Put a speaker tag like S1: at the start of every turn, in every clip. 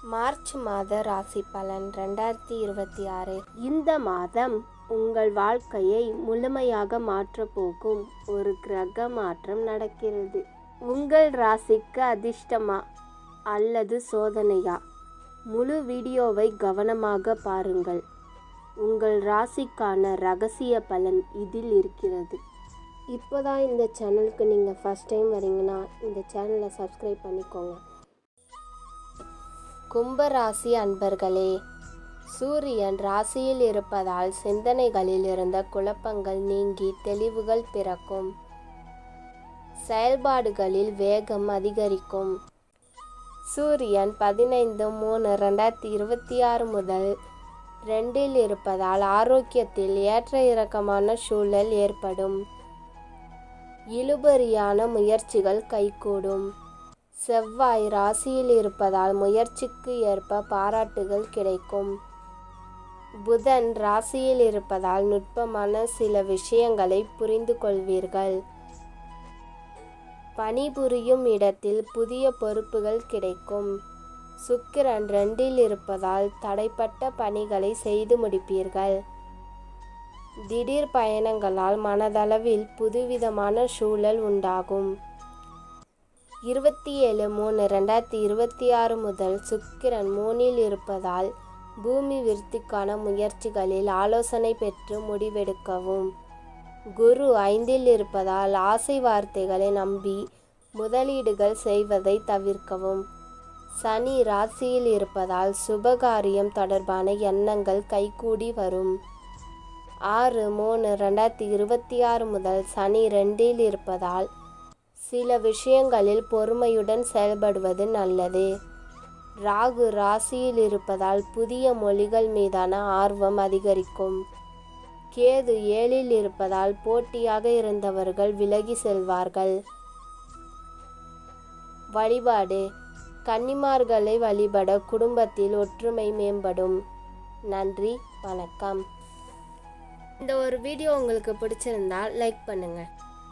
S1: March மாத ராசி பலன் 2026. இந்த மாதம் உங்கள் வாழ்க்கையை முழுமையாக மாற்றப்போகும் ஒரு கிரக மாற்றம் நடக்கிறது. உங்கள் ராசிக்கு அதிர்ஷ்டமா அல்லது சோதனையா? முழு வீடியோவை கவனமாக பாருங்கள். உங்கள் ராசிக்கான ரகசிய பலன் இதில் இருக்கிறது. இப்போதான் இந்த சேனலுக்கு நீங்கள் ஃபஸ்ட் டைம் வரீங்கன்னா இந்த சேனலை சப்ஸ்கிரைப் பண்ணிக்கோங்க. கும்பராசி அன்பர்களே, சூரியன் ராசியில் இருப்பதால் சிந்தனைகளில் இருந்த குழப்பங்கள் நீங்கி தெளிவுகள் பிறக்கும். செயல்பாடுகளில் வேகம் அதிகரிக்கும். சூரியன் 15/3/2026 முதல் 2இல் இருப்பதால் ஆரோக்கியத்தில் ஏற்ற இறக்கமான சூழல் ஏற்படும். இழுபறியான முயற்சிகள் கைகூடும். செவ்வாய் ராசியில் இருப்பதால் முயற்சிக்கு ஏற்ப பாராட்டுகள் கிடைக்கும். புதன் ராசியில் இருப்பதால் நுட்பமான சில விஷயங்களை புரிந்து கொள்வீர்கள். பணிபுரியும் இடத்தில் புதிய பொறுப்புகள் கிடைக்கும். சுக்கிரன் 2இல் இருப்பதால் தடைப்பட்ட பணிகளை செய்து முடிப்பீர்கள். திடீர் பயணங்களால் மனதளவில் புதுவிதமான சூழல் உண்டாகும். 27/3/2026 முதல் சுக்கிரன் 3இல் இருப்பதால் பூமி விருத்திக்கான முயற்சிகளில் ஆலோசனை பெற்று முடிவெடுக்கவும். குரு 5இல் இருப்பதால் ஆசை வார்த்தைகளை நம்பி முதலீடுகள் செய்வதை தவிர்க்கவும். சனி ராசியில் இருப்பதால் சுபகாரியம் தொடர்பான எண்ணங்கள் கைகூடி வரும். 6/3/2026 முதல் சனி 2இல் இருப்பதால் சில விஷயங்களில் பொறுமையுடன் செயல்படுவது நல்லது. ராகு ராசியில் இருப்பதால் புதிய மொழிகள் மீதான ஆர்வம் அதிகரிக்கும். கேது 7இல் இருப்பதால் போட்டியாக இருந்தவர்கள் விலகி செல்வார்கள். வழிபாடு: கன்னிமார்களை வழிபட குடும்பத்தில் ஒற்றுமை மேம்படும். நன்றி, வணக்கம். இந்த ஒரு வீடியோ உங்களுக்கு பிடிச்சிருந்தால் லைக் பண்ணுங்க.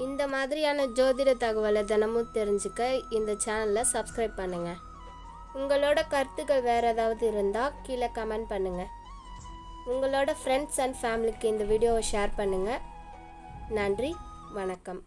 S1: இந்த மாதிரியான ஜோதிட தகவலை தினமும் தெரிஞ்சுக்க இந்த சேனலை சப்ஸ்கிரைப் பண்ணுங்க. உங்களோட கருத்துக்கள் வேறு ஏதாவது இருந்தால் கீழே கமெண்ட் பண்ணுங்க. உங்களோட ஃப்ரெண்ட்ஸ் அண்ட் ஃபேமிலிக்கு இந்த வீடியோவை ஷேர் பண்ணுங்க. நன்றி, வணக்கம்.